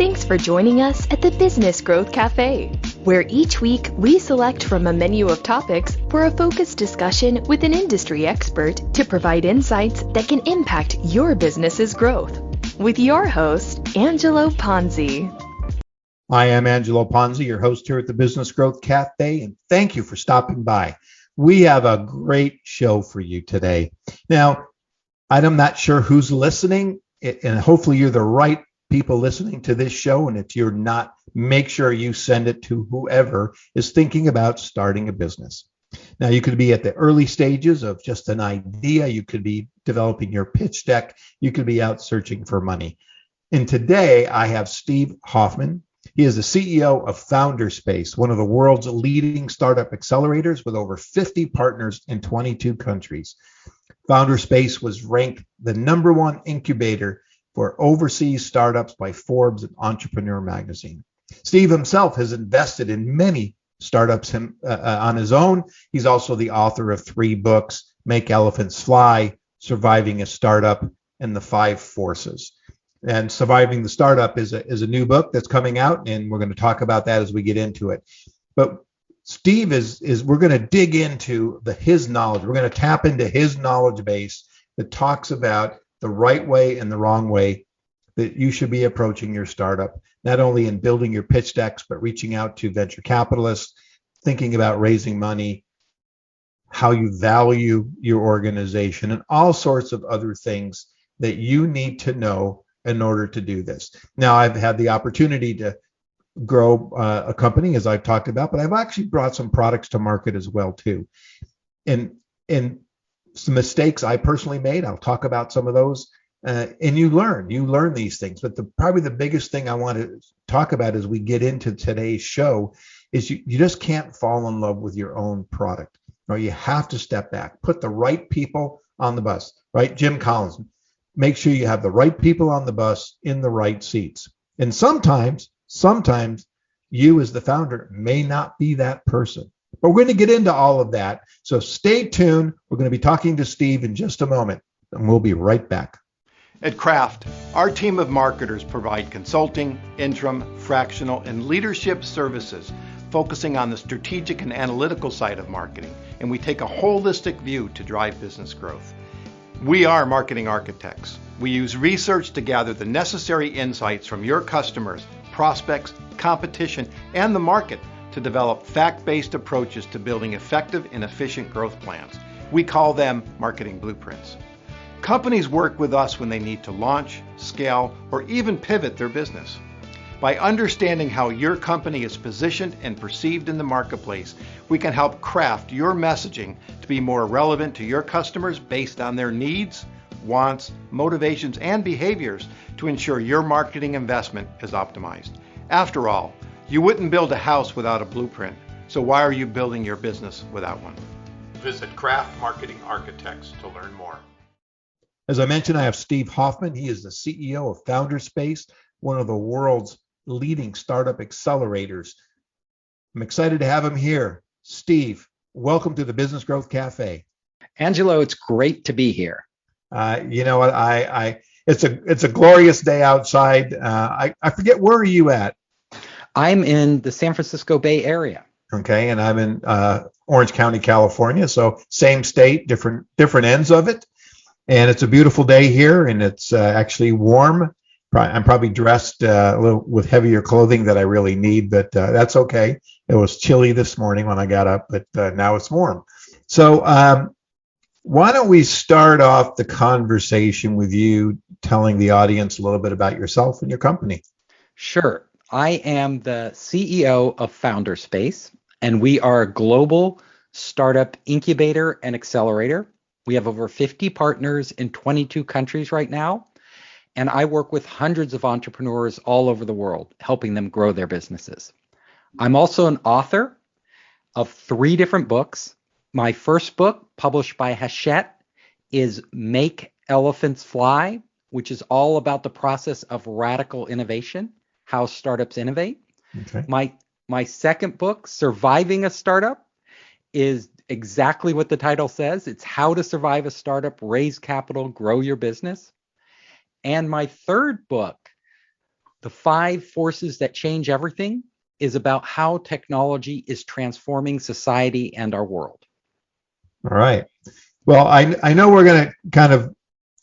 Thanks for joining us at the Business Growth Cafe, where each week we select from a menu of topics for a focused discussion with an industry expert to provide insights that can impact your business's growth. With your host, Angelo Ponzi. I am Angelo Ponzi, your host here at the Business Growth Cafe, and thank you for stopping by. We have a great show for you today. Now, I'm not sure who's listening, and hopefully you're the right people listening to this show, and if you're not, make sure you send it to whoever is thinking about starting a business. Now, you could be at the early stages of just an idea. You could be developing your pitch deck. You could be out searching for money. And today I have Steve Hoffman. He is the CEO of Founderspace, one of the world's leading startup accelerators with over 50 partners in 22 countries. Founderspace was ranked the #1 incubator for overseas startups by Forbes and Entrepreneur magazine. Steve himself has invested in many startups on his own. He's also the author of 3 books, Make Elephants Fly, Surviving a Startup, and The 5 Forces. And Surviving the Startup is a new book that's coming out, and we're going to talk about that as we get into it. But Steve we're going to dig into his knowledge. We're going to tap into his knowledge base that talks about the right way and the wrong way that you should be approaching your startup, not only in building your pitch decks, but reaching out to venture capitalists, thinking about raising money, how you value your organization, and all sorts of other things that you need to know in order to do this. Now, I've had the opportunity to grow a company, as I've talked about, but I've actually brought some products to market as well, too. And some mistakes I personally made. I'll talk about some of those. And you learn these things. But probably the biggest thing I want to talk about as we get into today's show is you just can't fall in love with your own product. Or you have to step back, put the right people on the bus, right? Jim Collins, make sure you have the right people on the bus in the right seats. And sometimes you as the founder may not be that person. But we're going to get into all of that. So stay tuned. We're going to be talking to Steve in just a moment, and we'll be right back. At Kraft, our team of marketers provide consulting, interim, fractional, and leadership services focusing on the strategic and analytical side of marketing, and we take a holistic view to drive business growth. We are marketing architects. We use research to gather the necessary insights from your customers, prospects, competition, and the market to develop fact-based approaches to building effective and efficient growth plans. We call them marketing blueprints. Companies work with us when they need to launch, scale, or even pivot their business. By understanding how your company is positioned and perceived in the marketplace, we can help craft your messaging to be more relevant to your customers based on their needs, wants, motivations, and behaviors to ensure your marketing investment is optimized. After all, you wouldn't build a house without a blueprint, so why are you building your business without one? Visit Kraft Marketing Architects to learn more. As I mentioned, I have Steve Hoffman. He is the CEO of Founderspace, one of the world's leading startup accelerators. I'm excited to have him here. Steve, welcome to the Business Growth Cafe. Angelo, it's great to be here. You know what? It's a glorious day outside. I forget, where are you at? I'm in the San Francisco Bay Area. Okay, and I'm in Orange County, California. So same state, different ends of it. And it's a beautiful day here, and it's actually warm. I'm probably dressed a little with heavier clothing that I really need, but that's okay. It was chilly this morning when I got up, but now it's warm. So why don't we start off the conversation with you telling the audience a little bit about yourself and your company? Sure. I am the CEO of Founderspace, and we are a global startup incubator and accelerator. We have over 50 partners in 22 countries right now, and I work with hundreds of entrepreneurs all over the world, helping them grow their businesses. I'm also an author of 3 different books. My first book, published by Hachette, is Make Elephants Fly, which is all about the process of radical innovation, how startups innovate. Okay. My second book, Surviving a Startup, is exactly what the title says. It's how to survive a startup, raise capital, grow your business. And my third book, The 5 forces that change everything is about how technology is transforming society and our world. All right. Well, I know we're going to kind of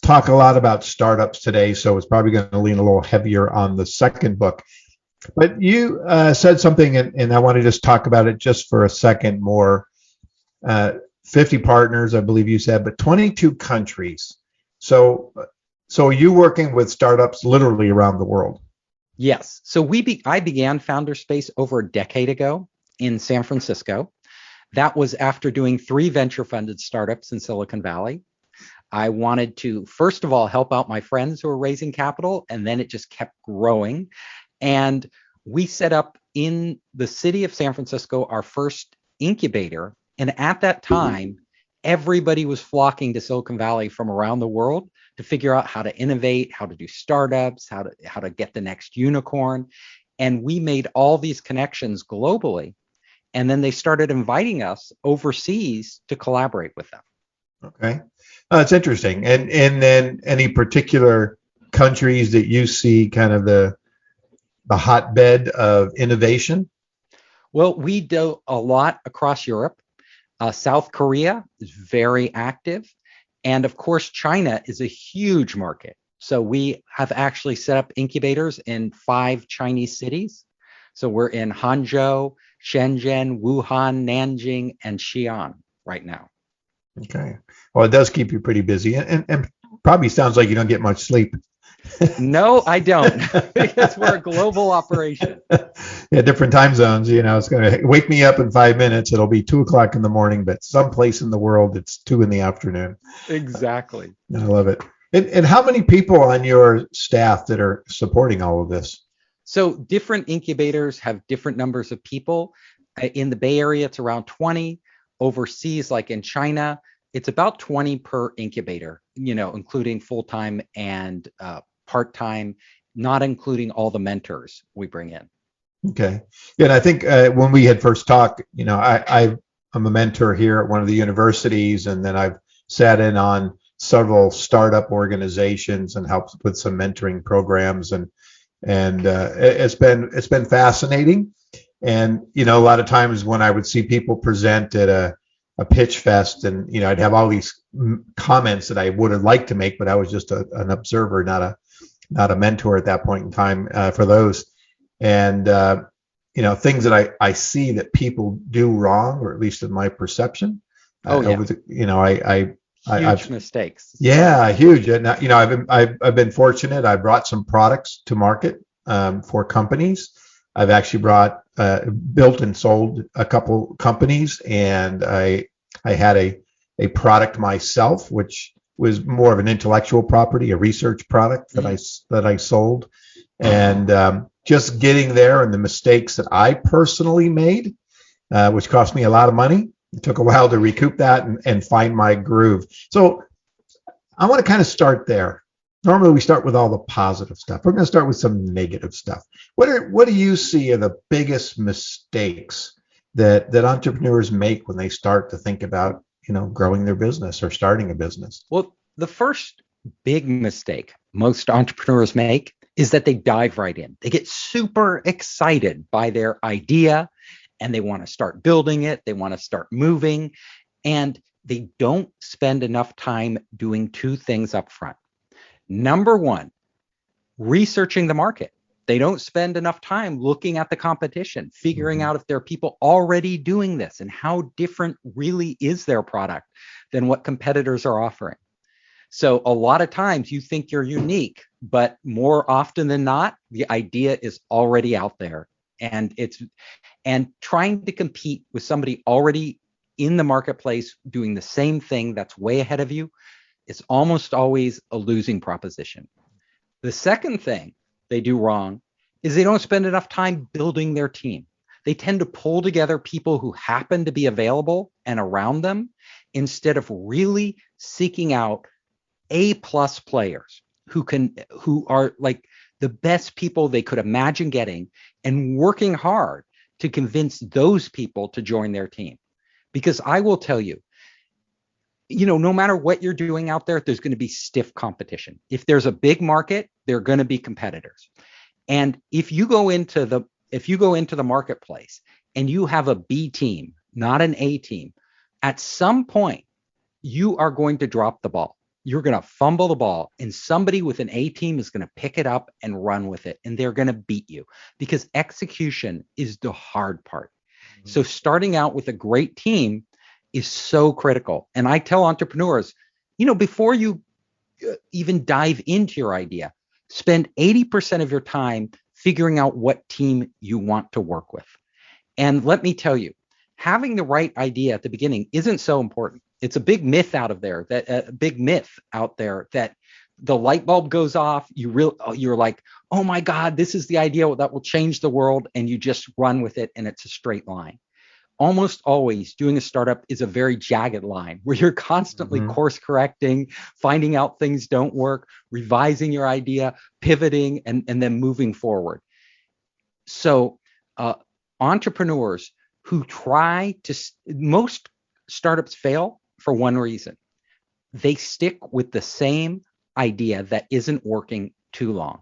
talk a lot about startups today, so it's probably going to lean a little heavier on the second book. But you said something, and I want to just talk about it just for a second more. 50 partners, I believe you said, but 22 countries. So are you working with startups literally around the world? Yes. So I began Founder Space over a decade ago in San Francisco. That was after doing 3 venture-funded startups in Silicon Valley. I wanted to, first of all, help out my friends who were raising capital, and then it just kept growing. And we set up in the city of San Francisco our first incubator. And at that time, everybody was flocking to Silicon Valley from around the world to figure out how to innovate, how to do startups, how to get the next unicorn. And we made all these connections globally. And then they started inviting us overseas to collaborate with them. Okay. It's interesting. And then any particular countries that you see kind of the hotbed of innovation? Well, we do a lot across Europe. South Korea is very active. And of course, China is a huge market. So we have actually set up incubators in 5 Chinese cities. So we're in Hangzhou, Shenzhen, Wuhan, Nanjing, and Xi'an right now. Okay. Well, it does keep you pretty busy, and probably sounds like you don't get much sleep. No, I don't, because we're a global operation. Yeah, different time zones. It's going to wake me up in 5 minutes. It'll be 2:00 in the morning, but someplace in the world it's 2 in the afternoon. Exactly. I love it. And how many people on your staff that are supporting all of this? So different incubators have different numbers of people. In the Bay Area, it's around 20. Overseas, like in China, it's about 20 per incubator, including full-time and part-time, not including all the mentors we bring in. Okay. Yeah, and I think when we had first talked, I'm a mentor here at one of the universities, and then I've sat in on several startup organizations and helped with some mentoring programs, and it's been fascinating. And a lot of times when I would see people present at a pitch fest, and I'd have all these comments that I would have liked to make, but I was just an observer, not a mentor at that point in time for those. And things that I see that people do wrong, or at least in my perception. Huge mistakes. Yeah, huge. And I've been fortunate. I brought some products to market for companies. I've actually built and sold a couple companies, and I had a product myself, which was more of an intellectual property, a research product that I sold, and just getting there and the mistakes that I personally made, which cost me a lot of money. It took a while to recoup that and find my groove. So I want to kind of start there. Normally we start with all the positive stuff. We're going to start with some negative stuff. What do you see are the biggest mistakes that entrepreneurs make when they start to think about, growing their business or starting a business? Well, the first big mistake most entrepreneurs make is that they dive right in. They get super excited by their idea and they want to start building it. They want to start moving, and they don't spend enough time doing 2 things up front. Number 1, researching the market. They don't spend enough time looking at the competition, figuring out if there are people already doing this and how different really is their product than what competitors are offering. So a lot of times you think you're unique, but more often than not, the idea is already out there. And trying to compete with somebody already in the marketplace doing the same thing that's way ahead of you is almost always a losing proposition. The second thing they do wrong is they don't spend enough time building their team. They tend to pull together people who happen to be available and around them instead of really seeking out A-plus players who are like the best people they could imagine getting and working hard to convince those people to join their team. Because I will tell you, no matter what you're doing out there, there's going to be stiff competition. If there's a big market, there are going to be competitors. And if you go into the marketplace and you have a B team, not an A team, at some point you are going to drop the ball. You're going to fumble the ball, and somebody with an A team is going to pick it up and run with it, and they're going to beat you, because execution is the hard part. Mm-hmm. So starting out with a great team is so critical. And I tell entrepreneurs, before you even dive into your idea, spend 80% of your time figuring out what team you want to work with. And let me tell you, having the right idea at the beginning isn't so important. It's a big myth out there that the light bulb goes off. You're like, oh my God, this is the idea that will change the world, and you just run with it, and it's a straight line. Almost always doing a startup is a very jagged line where you're constantly course correcting, finding out things don't work, revising your idea, pivoting, and then moving forward. So entrepreneurs who most startups fail for one reason. They stick with the same idea that isn't working too long.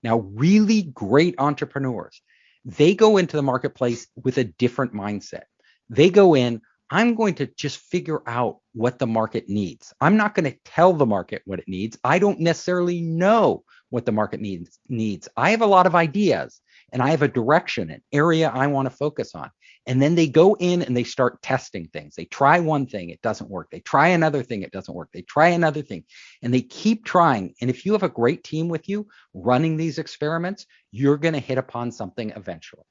Now, really great entrepreneurs, they go into the marketplace with a different mindset. They go in, I'm going to just figure out what the market needs. I'm not going to tell the market what it needs. I don't necessarily know what the market needs. I have a lot of ideas, and I have a direction, an area I want to focus on. And then they go in and they start testing things. They try one thing, it doesn't work. They try another thing, it doesn't work. They try another thing, and they keep trying. And if you have a great team with you running these experiments, you're going to hit upon something eventually.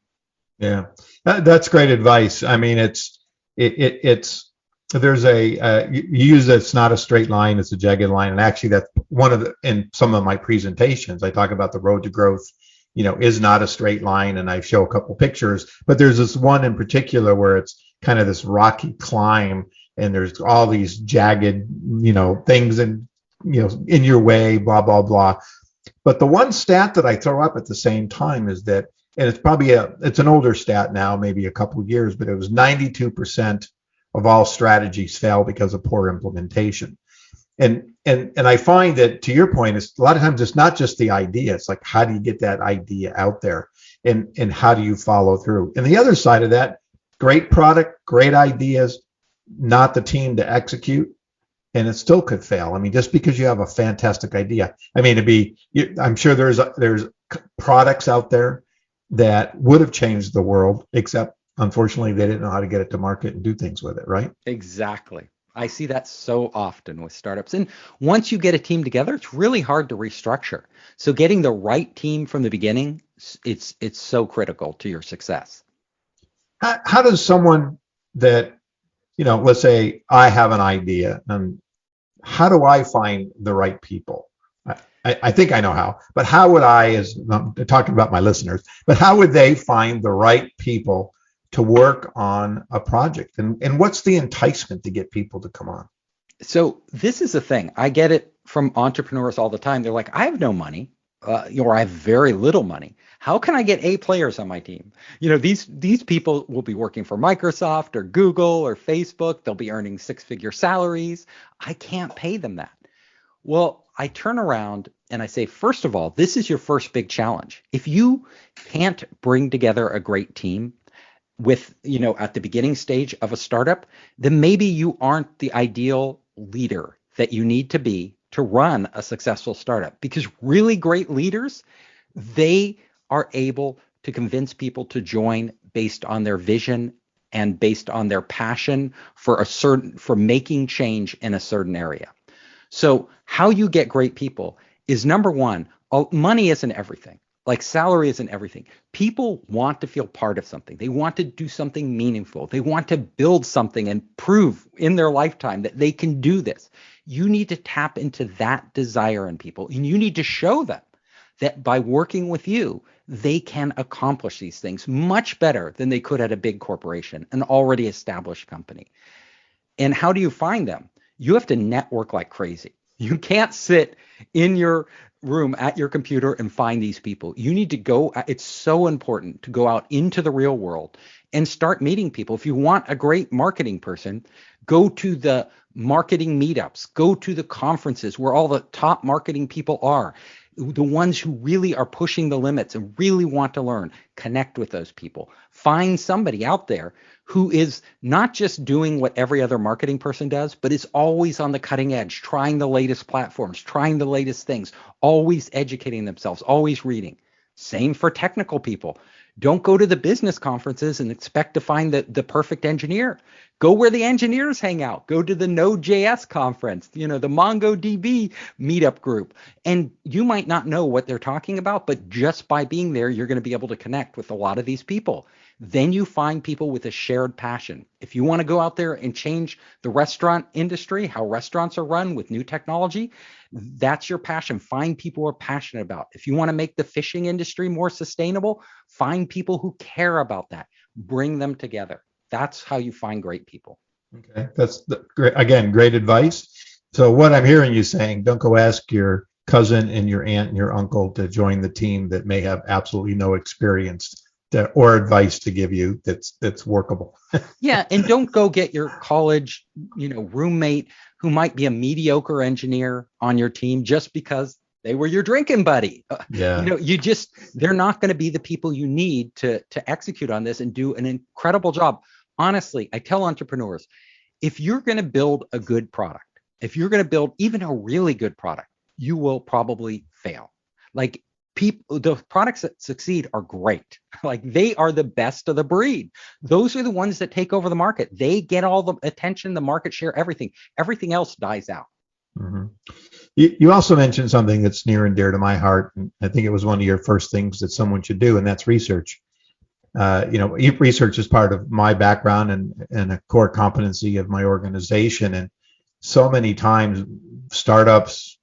Yeah, that's great advice. I mean, there's you use it's not a straight line, it's a jagged line. And actually that's in some of my presentations, I talk about the road to growth, is not a straight line. And I show a couple pictures, but there's this one in particular where it's kind of this rocky climb, and there's all these jagged, things in your way, blah, blah, blah. But the one stat that I throw up at the same time is that, and it's an older stat now, maybe a couple of years, but it was 92% of all strategies fail because of poor implementation. And I find that, to your point, it's a lot of times it's not just the idea. It's like, how do you get that idea out there, and how do you follow through? And the other side of that, great product, great ideas, not the team to execute, and it still could fail. I mean, just because you have a fantastic idea, I'm sure there's products out there that would have changed the world, except unfortunately they didn't know how to get it to market and do things with it, right? Exactly. I see that so often with startups. And once you get a team together, it's really hard to restructure. So getting the right team from the beginning, it's so critical to your success. How does someone that, let's say I have an idea, and how do I find the right people? I think I know how, but how would I'm talking about my listeners, but how would they find the right people to work on a project? And what's the enticement to get people to come on? So this is the thing. I get it from entrepreneurs all the time. They're like, I have no money, or I have very little money. How can I get A players on my team? These people will be working for Microsoft or Google or Facebook. They'll be earning six-figure salaries. I can't pay them that. Well, I turn around and I say, first of all, this is your first big challenge. If you can't bring together a great team with, at the beginning stage of a startup, then maybe you aren't the ideal leader that you need to be to run a successful startup. Because really great leaders, they are able to convince people to join based on their vision and based on their passion for making change in a certain area. So how you get great people is, number one, money isn't everything. Like salary isn't everything. People want to feel part of something. They want to do something meaningful. They want to build something and prove in their lifetime that they can do this. You need to tap into that desire in people, and you need to show them that by working with you, they can accomplish these things much better than they could at a big corporation, an already established company. And how do you find them? You have to network like crazy. You can't sit in your room at your computer and find these people. You need to go. It's so important to go out into the real world and start meeting people. If you want a great marketing person, go to the marketing meetups, go to the conferences where all the top marketing people are. The ones who really are pushing the limits and really want to learn, connect with those people. Find somebody out there who is not just doing what every other marketing person does, but is always on the cutting edge, trying the latest platforms, trying the latest things, always educating themselves, always reading. Same for technical people. Don't go to the business conferences and expect to find the perfect engineer. Go where the engineers hang out. Go to the Node.js conference, the MongoDB meetup group. And you might not know what they're talking about, but just by being there, you're going to be able to connect with a lot of these people. Then you find people with a shared passion. If you want to go out there and change the restaurant industry, how restaurants are run with new technology, that's your passion. Find people who are passionate about it. If you want to make the fishing industry more sustainable, find people who care about that. Bring them together. That's how you find great people. Okay, that's great. Again, great advice. So what I'm hearing you saying, don't go ask your cousin and your aunt and your uncle to join the team that may have absolutely no experience or advice to give you that's workable. Yeah, and don't go get your college, roommate who might be a mediocre engineer on your team just because they were your drinking buddy. Yeah. They're not going to be the people you need to execute on this and do an incredible job. Honestly, I tell entrepreneurs, if you're going to build a good product, if you're going to build even a really good product, you will probably fail. Like the products that succeed are great. Like they are the best of the breed. Those are the ones that take over the market. They get all the attention, the market share, everything. Everything else dies out. Mm-hmm. You also mentioned something that's near and dear to my heart. And I think it was one of your first things that someone should do, and that's research. Research is part of my background and a core competency of my organization. And so many times startups,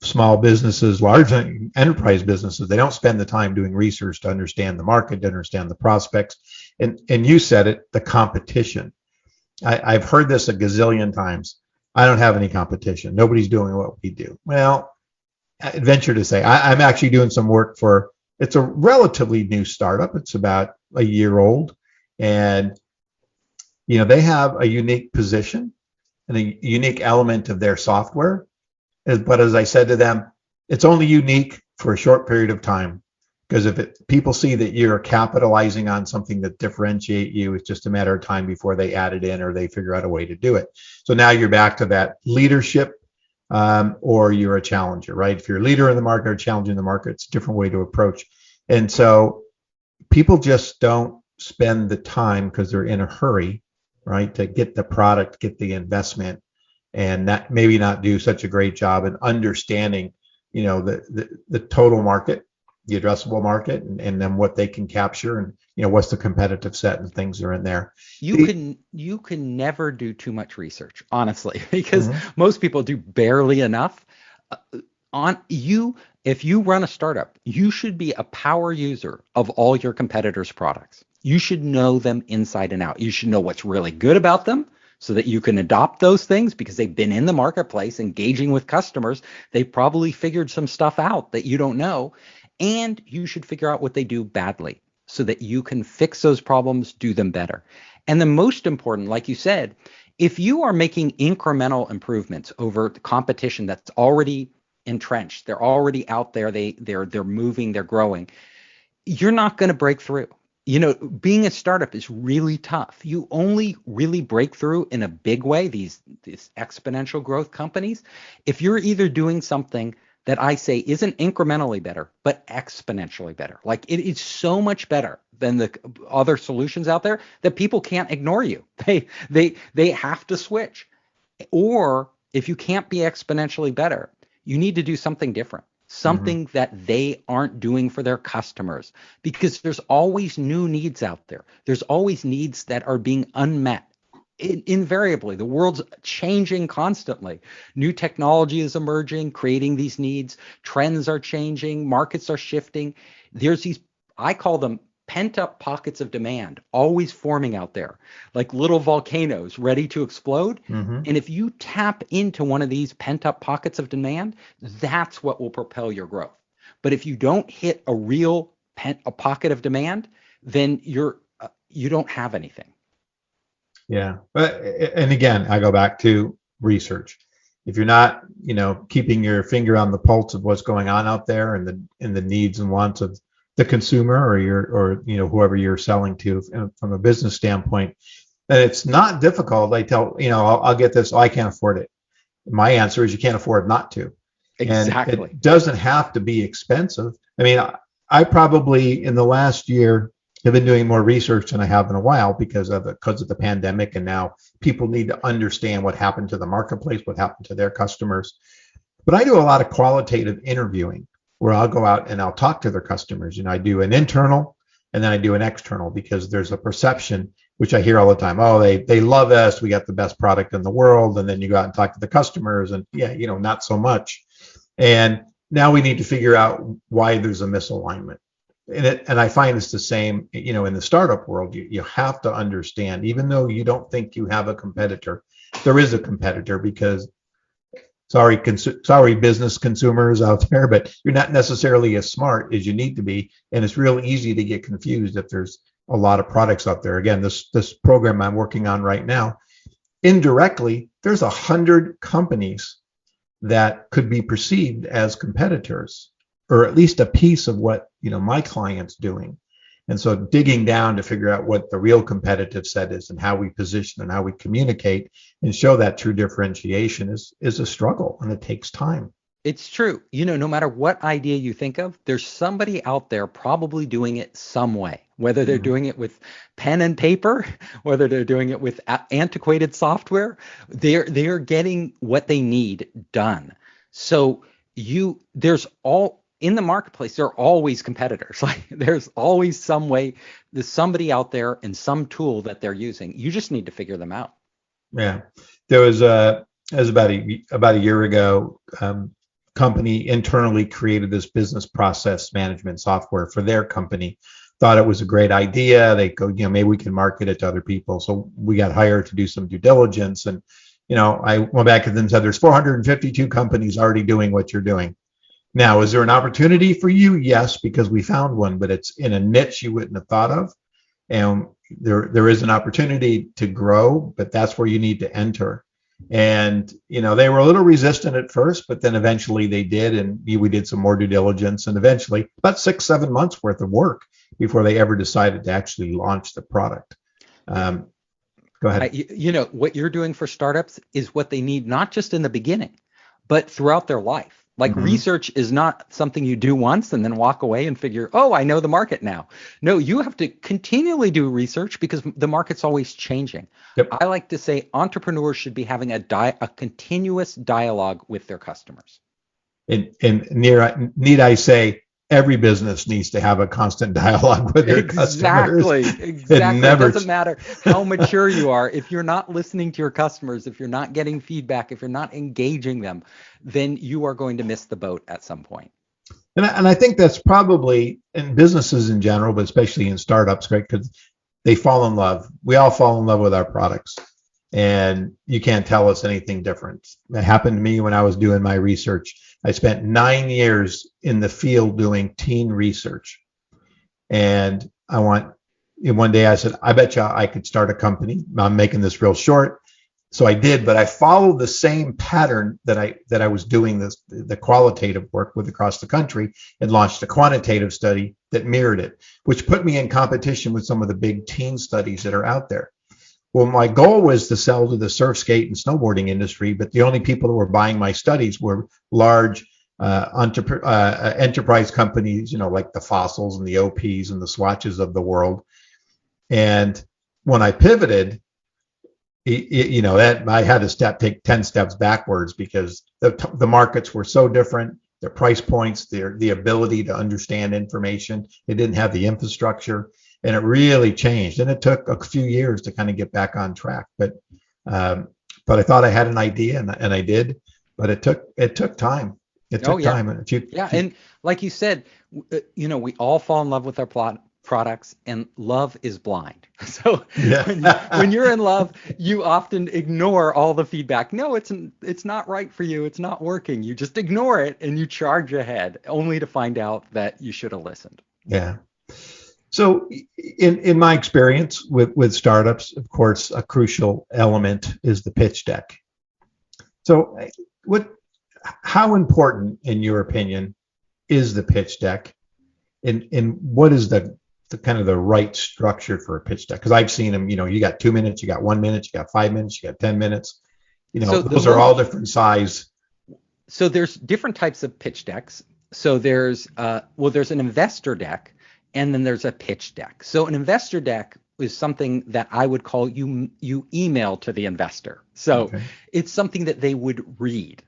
small businesses, large enterprise businesses, they don't spend the time doing research to understand the market, to understand the prospects. And you said it, the competition. I've heard this a gazillion times. I don't have any competition. Nobody's doing what we do. Well, I venture to say I'm actually doing some work for, it's a relatively new startup. It's about a year old. And, they have a unique position and a unique element of their software. But as I said to them, it's only unique for a short period of time, because if people see that you're capitalizing on something that differentiate you, it's just a matter of time before they add it in or they figure out a way to do it. So now you're back to that leadership, or you're a challenger, right? If you're a leader in the market or challenging the market, it's a different way to approach. And so people just don't spend the time because they're in a hurry, right, to get the product, get the investment, and that maybe not do such a great job in understanding, the total market, the addressable market, and then what they can capture, and what's the competitive set and things are in there. You can never do too much research, honestly, because most people do barely enough. If you run a startup, you should be a power user of all your competitors' products. You should know them inside and out. You should know what's really good about them, so that you can adopt those things because they've been in the marketplace engaging with customers. They've probably figured some stuff out that you don't know. And you should figure out what they do badly so that you can fix those problems, do them better. And the most important, like you said, if you are making incremental improvements over the competition that's already entrenched, they're already out there, they're moving, they're growing, you're not going to break through. Being a startup is really tough. You only really break through in a big way, these exponential growth companies, if you're either doing something that I say isn't incrementally better, but exponentially better. Like it is so much better than the other solutions out there that people can't ignore you. They have to switch. Or if you can't be exponentially better, you need to do something different. Something that they aren't doing for their customers, because there's always new needs out there. There's always needs that are being unmet. Invariably, the world's changing constantly. New technology is emerging, creating these needs. Trends are changing, markets are shifting. There's these, I call them pent-up pockets of demand, always forming out there, like little volcanoes ready to explode. And if you tap into one of these pent-up pockets of demand, that's what will propel your growth. But if you don't hit a real a pocket of demand, then you don't have anything. Yeah. And again, I go back to research. if you're not, keeping your finger on the pulse of what's going on out there and the needs and wants of the consumer or whoever you're selling to from a business standpoint, then it's not difficult. I tell, I'll get this. Oh, I can't afford it. My answer is you can't afford not to. Exactly. And it doesn't have to be expensive. I mean, I probably in the last year have been doing more research than I have in a while because of the pandemic, and now people need to understand what happened to the marketplace, what happened to their customers. But I do a lot of qualitative interviewing where I'll go out and I'll talk to their customers. I do an internal and then I do an external because there's a perception, which I hear all the time. Oh, they love us. We got the best product in the world. And then you go out and talk to the customers and not so much. And now we need to figure out why there's a misalignment. And I find it's the same, in the startup world. You have to understand, even though you don't think you have a competitor, there is a competitor because, sorry, business consumers out there, but you're not necessarily as smart as you need to be. And it's real easy to get confused if there's a lot of products out there. Again, this program I'm working on right now, indirectly, there's 100 companies that could be perceived as competitors, or at least a piece of what my client's doing. And so digging down to figure out what the real competitive set is and how we position and how we communicate and show that true differentiation is a struggle, and it takes time. It's true. No matter what idea you think of, there's somebody out there probably doing it some way, whether they're doing it with pen and paper, whether they're doing it with antiquated software, they're getting what they need done. So there's all in the marketplace, there are always competitors. Like there's always some way, there's somebody out there and some tool that they're using. You just need to figure them out. Yeah. There was about a year ago, company internally created this business process management software for their company. Thought it was a great idea. They go, maybe we can market it to other people. So we got hired to do some due diligence. And, I went back to them and said, there's 452 companies already doing what you're doing. Now, is there an opportunity for you? Yes, because we found one, but it's in a niche you wouldn't have thought of. And there is an opportunity to grow, but that's where you need to enter. And, they were a little resistant at first, but then eventually they did. And we did some more due diligence, and eventually about 6-7 months worth of work before they ever decided to actually launch the product. Go ahead. What you're doing for startups is what they need, not just in the beginning, but throughout their life. Like research is not something you do once and then walk away and figure, oh, I know the market now. No, you have to continually do research because the market's always changing. Yep. I like to say entrepreneurs should be having a continuous dialogue with their customers. And need I say, every business needs to have a constant dialogue with their customers. Exactly. It doesn't matter how mature you are. If you're not listening to your customers, if you're not getting feedback, if you're not engaging them, then you are going to miss the boat at some point. And I think that's probably in businesses in general, but especially in startups, right? Because they fall in love. We all fall in love with our products. And you can't tell us anything different. It happened to me when I was doing my research. I spent 9 years in the field doing teen research. And one day I said, I bet you I could start a company. I'm making this real short. So I did, but I followed the same pattern that I was doing the qualitative work with across the country, and launched a quantitative study that mirrored it, which put me in competition with some of the big teen studies that are out there. Well, my goal was to sell to the surf, skate, and snowboarding industry, but the only people that were buying my studies were large enterprise companies, like the Fossils and the OPs and the Swatches of the world. And when I pivoted, that I had to take 10 steps backwards because the markets were so different, their price points, the ability to understand information. They didn't have the infrastructure. And it really changed, and it took a few years to kind of get back on track. But I thought I had an idea, and I did. But it took time. It took time. And like you said, we all fall in love with our products, and love is blind. So when you're in love, you often ignore all the feedback. No, it's not right for you. It's not working. You just ignore it, and you charge ahead, only to find out that you should have listened. Yeah. So in my experience with startups, of course, a crucial element is the pitch deck. So How important, in your opinion, is the pitch deck, and what is the kind of the right structure for a pitch deck? Because I've seen them. You got 2 minutes, you got 1 minute, you got 5 minutes, you got 10 minutes. So Those are all different size. So there's different types of pitch decks. So there's an investor deck, and then there's a pitch deck. So an investor deck is something that I would call you email to the investor. So It's something that they would read.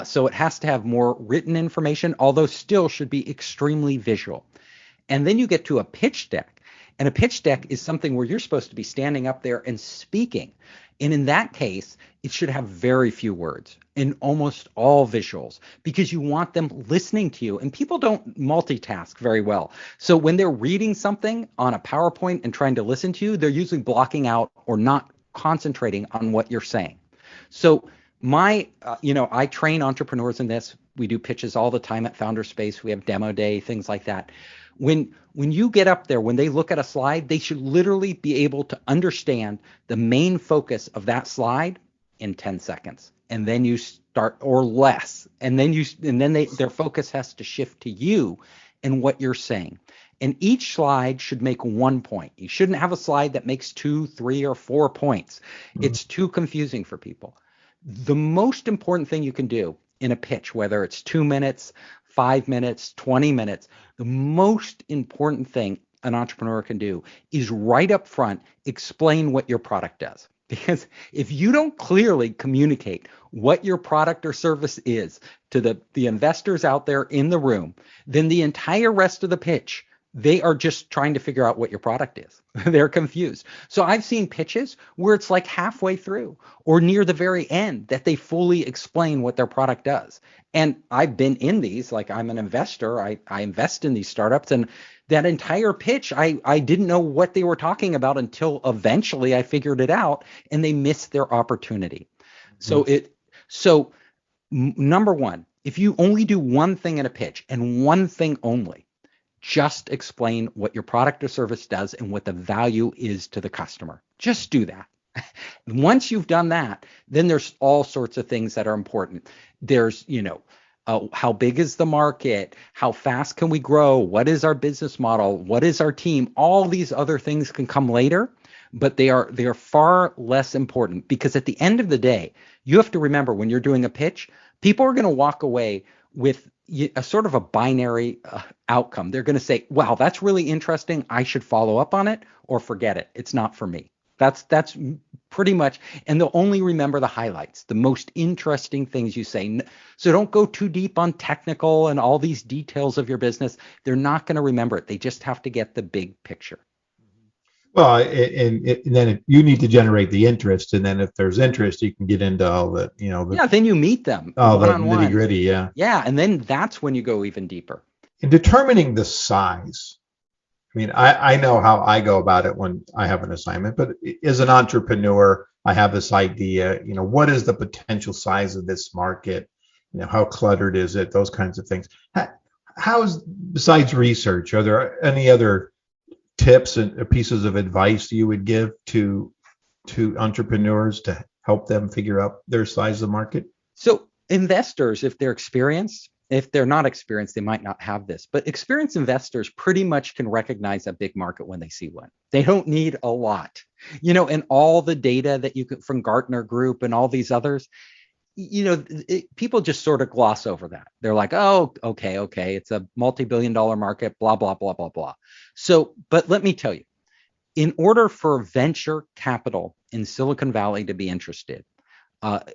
So it has to have more written information, although still should be extremely visual. And then you get to a pitch deck. And a pitch deck is something where you're supposed to be standing up there and speaking. And in that case, it should have very few words and almost all visuals, because you want them listening to you. And people don't multitask very well. So when they're reading something on a PowerPoint and trying to listen to you, they're usually blocking out or not concentrating on what you're saying. So I train entrepreneurs in this. We do pitches all the time at Founder Space. We have demo day, things like that. When you get up there, when they look at a slide, they should literally be able to understand the main focus of that slide in 10 seconds. And then you start, or less. And then their focus has to shift to you and what you're saying. And each slide should make 1 point. You shouldn't have a slide that makes 2, 3, or 4 points. It's too confusing for people. The most important thing you can do in a pitch, whether it's 2 minutes, 5 minutes, 20 minutes, the most important thing an entrepreneur can do is right up front explain what your product does. Because if you don't clearly communicate what your product or service is to the investors out there in the room, then the entire rest of the pitch, they are just trying to figure out what your product is. They're confused. So I've seen pitches where it's like halfway through or near the very end that they fully explain what their product does. And I've been in these, like I'm an investor, I invest in these startups, and that entire pitch, I didn't know what they were talking about until eventually I figured it out, and they missed their opportunity. So number one, if you only do one thing in a pitch and one thing only, just explain what your product or service does and what the value is to the customer. Just do that. Once you've done that, then there's all sorts of things that are important. There's, how big is the market? How fast can we grow? What is our business model? What is our team? All these other things can come later, but they are far less important, because at the end of the day, you have to remember when you're doing a pitch, people are going to walk away with a sort of a binary outcome. They're going to say, wow, that's really interesting. I should follow up on it, or forget it. It's not for me. That's pretty much, and they'll only remember the highlights, the most interesting things you say. So don't go too deep on technical and all these details of your business. They're not going to remember it. They just have to get the big picture. Well, and then you need to generate the interest, and then if there's interest, you can get into all the, then you meet them. Oh, the nitty gritty, yeah. Yeah, and then that's when you go even deeper. In determining the size, I mean, I know how I go about it when I have an assignment, but as an entrepreneur, I have this idea, what is the potential size of this market? How cluttered is it? Those kinds of things. Besides research, are there any other tips and pieces of advice you would give to entrepreneurs to help them figure out their size of the market? So investors, if they're experienced, if they're not experienced, they might not have this, but experienced investors pretty much can recognize a big market when they see one. They don't need a lot, and all the data that you can from Gartner Group and all these others, people just sort of gloss over that. They're like, oh, okay, it's a multi-billion-dollar market, blah, blah, blah, blah, blah. So, but let me tell you, in order for venture capital in Silicon Valley to be interested,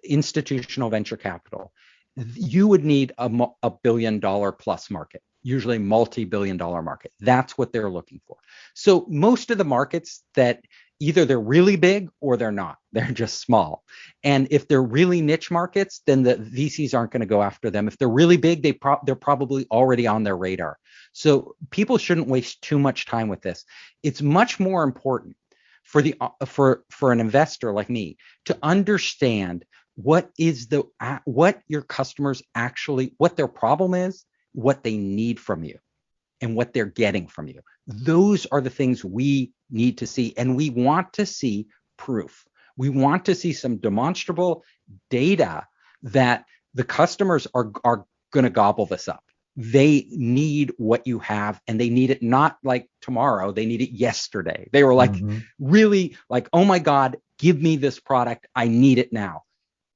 institutional venture capital, you would need a $1 billion plus market, usually multi-billion dollar market. That's what they're looking for. So most of the markets that either they're really big or they're not, they're just small. And if they're really niche markets, then the VCs aren't going to go after them. If they're really big, they're probably already on their radar. So people shouldn't waste too much time with this. It's much more important for an investor like me to understand what your customers actually, what their problem is, what they need from you, and what they're getting from you. Those are the things we need to see, and we want to see proof. We want to see some demonstrable data that the customers are going to gobble this up. They need what you have, and they need it not like tomorrow. They need it yesterday. They were like, really like, oh my God, give me this product. I need it now.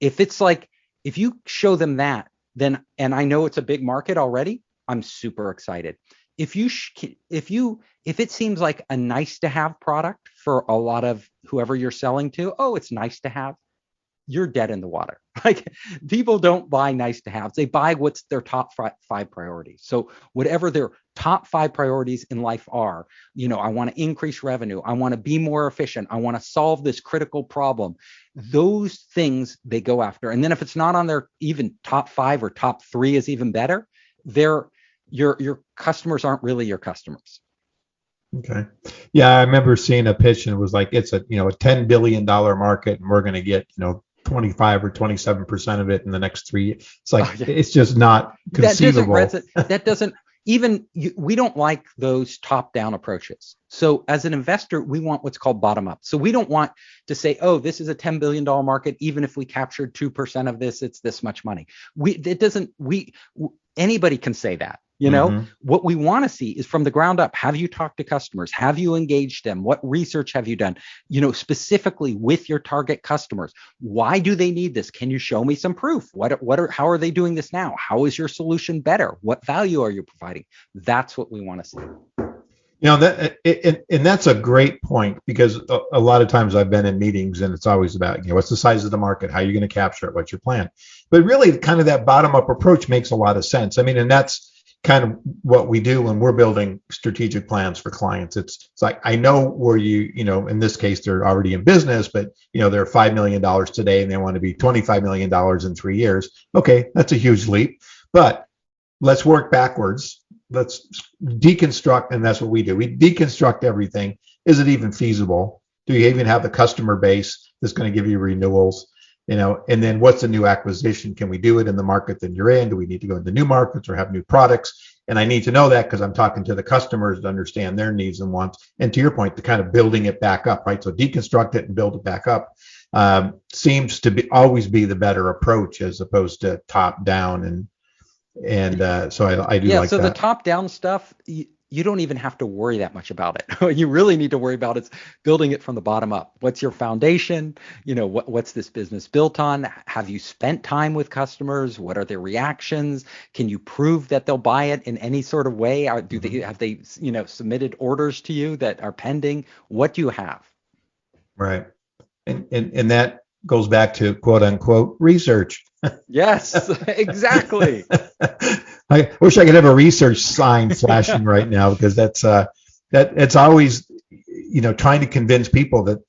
If it's like, if you show them that, then, and I know it's a big market already, I'm super excited. If it seems like a nice to have product for a lot of whoever you're selling to, oh, it's nice to have, you're dead in the water. Like, people don't buy nice to haves. They buy what's their top five priorities. So whatever their top 5 priorities in life are, I want to increase revenue. I want to be more efficient. I want to solve this critical problem. Those things they go after. And then if it's not on their even top 5 or top 3 is even better, your customers aren't really your customers. Okay. Yeah, I remember seeing a pitch and it was like, it's a $10 billion market and we're going to get 25 or 27% of it in the next 3 years. It's like, it's just not conceivable. That doesn't even, we don't like those top-down approaches. So as an investor, we want what's called bottom-up. So we don't want to say, oh, this is a $10 billion market. Even if we captured 2% of this, it's this much money. Anybody can say that. What we want to see is from the ground up. Have you talked to customers? Have you engaged them? What research have you done? Specifically with your target customers. Why do they need this? Can you show me some proof? How are they doing this now? How is your solution better? What value are you providing? That's what we want to see. And that's a great point, because a lot of times I've been in meetings and it's always about, what's the size of the market? How are you going to capture it? What's your plan? But really kind of that bottom up approach makes a lot of sense. I mean, and that's kind of what we do when we're building strategic plans for clients. It's like, I know where in this case, they're already in business, but they're $5 million today and they want to be $25 million in 3 years. Okay, that's a huge leap, but let's work backwards. Let's deconstruct, and that's what we do. We deconstruct everything. Is it even feasible? Do you even have the customer base that's going to give you renewals? And then what's the new acquisition? Can we do it in the market that you're in? Do we need to go into new markets or have new products? And I need to know that because I'm talking to the customers to understand their needs and wants. And to your point, the kind of building it back up, right? So deconstruct it and build it back up seems to always be the better approach as opposed to top down. And so I do like that. So the top down stuff, you don't even have to worry that much about it. What you really need to worry about is building it from the bottom up. What's your foundation? What's this business built on? Have you spent time with customers? What are their reactions? Can you prove that they'll buy it in any sort of way? Have they submitted orders to you that are pending? What do you have? Right. And that goes back to quote unquote research. Yes, exactly. I wish I could have a research sign flashing right now, because that's it's always trying to convince people that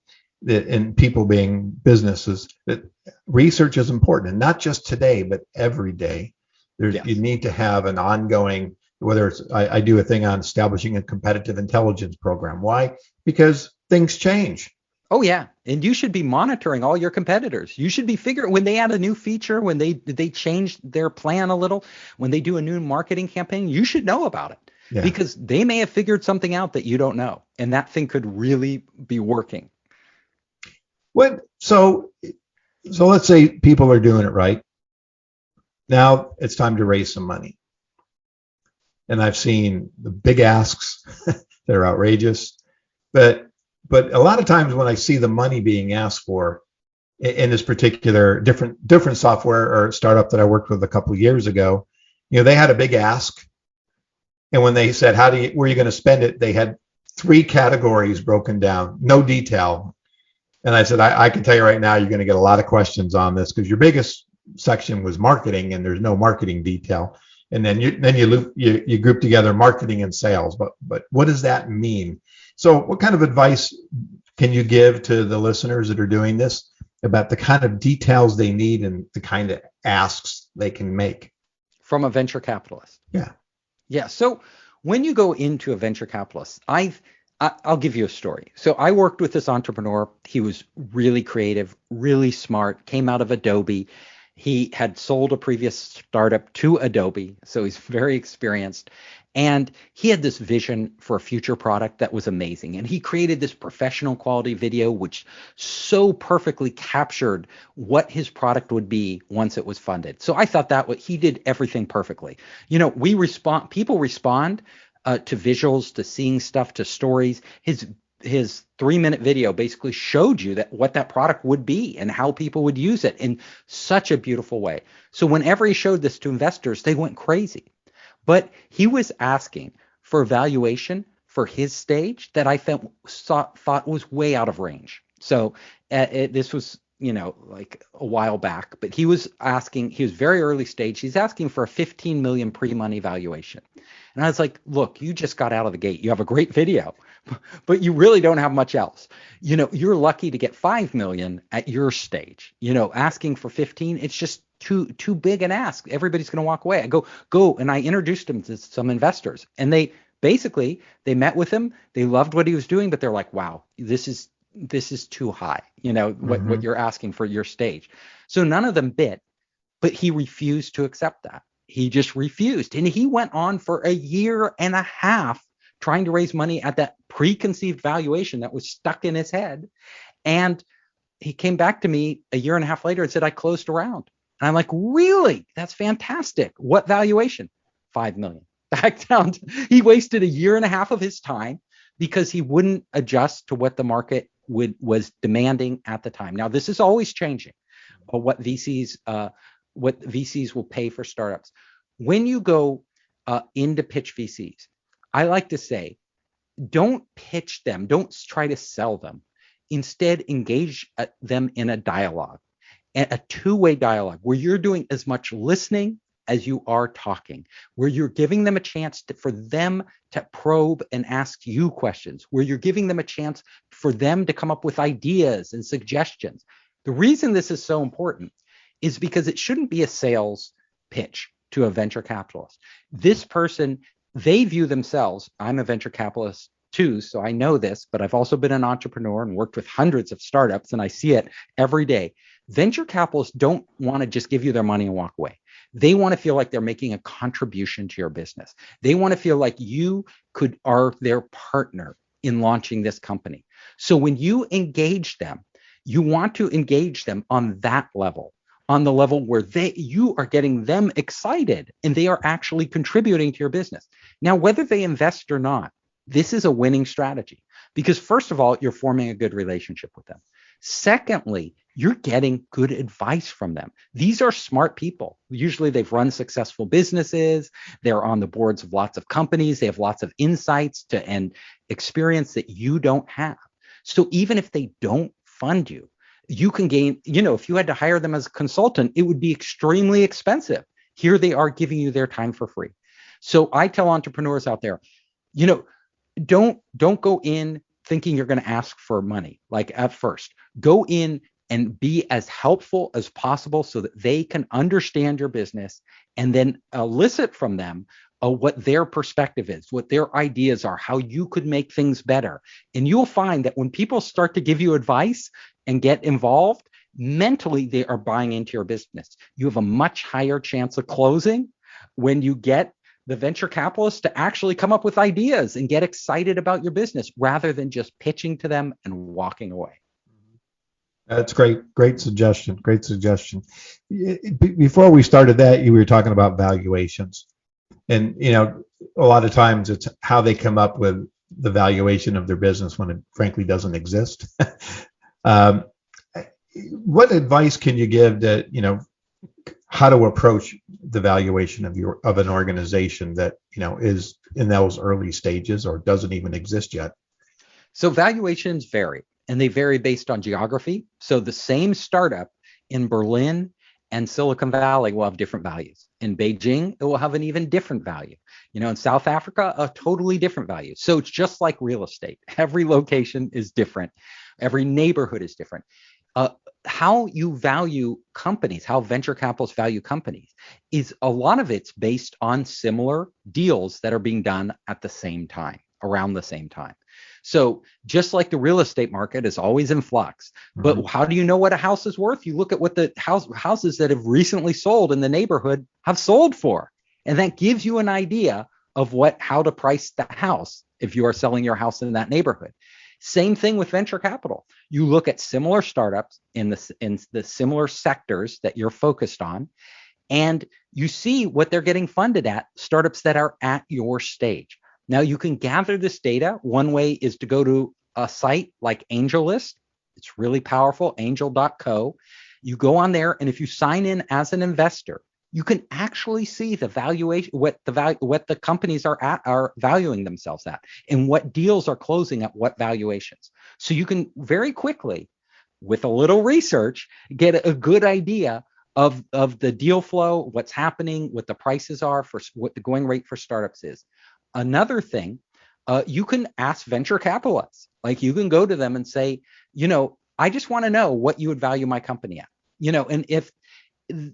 and people being businesses, that research is important, and not just today but every day. You need to have an ongoing, whether it's I do a thing on establishing a competitive intelligence program. Why? Because things change. Oh yeah, and you should be monitoring all your competitors. You should be figuring when they add a new feature, when they change their plan a little, when they do a new marketing campaign, you should know about it. Yeah. Because they may have figured something out that you don't know, and that thing could really be working. So let's say people are doing it right. Now it's time to raise some money. And I've seen the big asks that are outrageous, but a lot of times when I see the money being asked for in this particular different software or startup that I worked with a couple of years ago, they had a big ask. And when they said, where are you going to spend it? They had 3 categories broken down, no detail. And I said, I can tell you right now, you're going to get a lot of questions on this, because your biggest section was marketing and there's no marketing detail. And then you group together marketing and sales. But what does that mean? So what kind of advice can you give to the listeners that are doing this about the kind of details they need and the kind of asks they can make? From a venture capitalist. Yeah. Yeah. So when you go into a venture capitalist, I'll give you a story. So I worked with this entrepreneur. He was really creative, really smart, came out of Adobe. He had sold a previous startup to Adobe, so he's very experienced. And he had this vision for a future product that was amazing. And he created this professional quality video, which so perfectly captured what his product would be once it was funded. So I thought that he did everything perfectly. People respond to visuals, to seeing stuff, to stories. His 3-minute video basically showed you what that product would be and how people would use it in such a beautiful way. So whenever he showed this to investors, they went crazy. But he was asking for valuation for his stage that I thought was way out of range. So this was, like a while back, but he was very early stage. He's asking for a 15 million pre-money valuation. And I was like, look, you just got out of the gate. You have a great video, but you really don't have much else. You're lucky to get 5 million at your stage. Asking for 15, it's just too big an ask. Everybody's going to walk away. I go, and I introduced him to some investors, and they met with him. They loved what he was doing, but they're like, wow, this is too high. What you're asking for your stage. So none of them bid, but he refused to accept that. He just refused. And he went on for a year and a half trying to raise money at that preconceived valuation that was stuck in his head. And he came back to me a year and a half later and said, I closed a round. And I'm like, really? That's fantastic. What valuation? 5 million. Back down. He wasted a year and a half of his time because he wouldn't adjust to what the market was demanding at the time. Now, this is always changing. What VCs will pay for startups. When you go in to pitch VCs, I like to say, don't pitch them. Don't try to sell them. Instead, engage them in a dialogue, a two-way dialogue where you're doing as much listening as you are talking, where you're giving them a chance for them to probe and ask you questions, where you're giving them a chance for them to come up with ideas and suggestions. The reason this is so important is because it shouldn't be a sales pitch to a venture capitalist. This person, they view themselves, I'm a venture capitalist too, so I know this, but I've also been an entrepreneur and worked with hundreds of startups, and I see it every day. Venture capitalists don't want to just give you their money and walk away. They want to feel like they're making a contribution to your business. They want to feel like you are their partner in launching this company. So when you engage them, you want to engage them on that level, on the level where you are getting them excited and they are actually contributing to your business. Now, whether they invest or not, this is a winning strategy because first of all, you're forming a good relationship with them. Secondly, you're getting good advice from them. These are smart people. Usually they've run successful businesses. They're on the boards of lots of companies. They have lots of insights and experience that you don't have. So even if they don't fund you, you can gain, if you had to hire them as a consultant, it would be extremely expensive. Here they are giving you their time for free. So I tell entrepreneurs out there, don't go in thinking you're going to ask for money. Like at first, go in and be as helpful as possible so that they can understand your business and then elicit from them what their perspective is, what their ideas are, how you could make things better. And you'll find that when people start to give you advice and get involved, mentally, they are buying into your business. You have a much higher chance of closing when you get the venture capitalists to actually come up with ideas and get excited about your business rather than just pitching to them and walking away. That's great. Great suggestion. Great suggestion. Before we started that, you were talking about valuations. And, a lot of times it's how they come up with the valuation of their business when it frankly doesn't exist. What advice can you give to, how to approach the valuation of an organization that, is in those early stages or doesn't even exist yet? So valuations vary, and they vary based on geography. So the same startup in Berlin and Silicon Valley will have different values. In Beijing, it will have an even different value. In South Africa, a totally different value. So it's just like real estate. Every location is different. Every neighborhood is different. How you value companies, how venture capitalists value companies, is a lot of it's based on similar deals that are being done at the same time, around the same time. So just like the real estate market is always in flux, but how do you know what a house is worth? You look at what the houses that have recently sold in the neighborhood have sold for, and that gives you an idea of how to price the house if you are selling your house in that neighborhood. Same thing with venture capital. You look at similar startups in the similar sectors that you're focused on, and you see what they're getting funded at, startups that are at your stage. Now, you can gather this data. One way is to go to a site like AngelList. It's really powerful, angel.co. You go on there, and if you sign in as an investor, you can actually see the valuation, what the companies are valuing themselves at, and what deals are closing at what valuations. So you can very quickly, with a little research, get a good idea of the deal flow, what's happening, what the prices are, for what the going rate for startups is. Another thing, you can ask venture capitalists. Like, you can go to them and say, I just want to know what you would value my company at. And if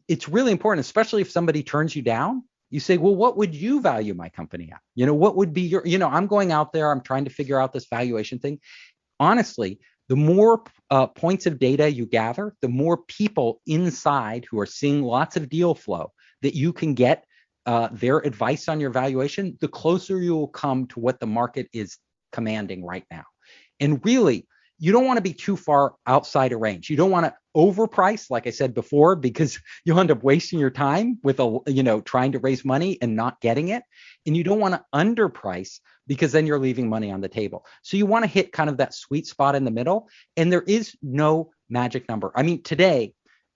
it's really important, especially if somebody turns you down, you say, well, what would you value my company at? What would be your, I'm going out there, I'm trying to figure out this valuation thing. Honestly, the more points of data you gather, the more people inside who are seeing lots of deal flow that you can get their advice on your valuation, the closer you will come to what the market is commanding right now. And really, you don't want to be too far outside a range. You don't want to overprice, like I said before, because you'll end up wasting your time with trying to raise money and not getting it. And you don't want to underprice, because then you're leaving money on the table. So you want to hit kind of that sweet spot in the middle. And there is no magic number. I mean, today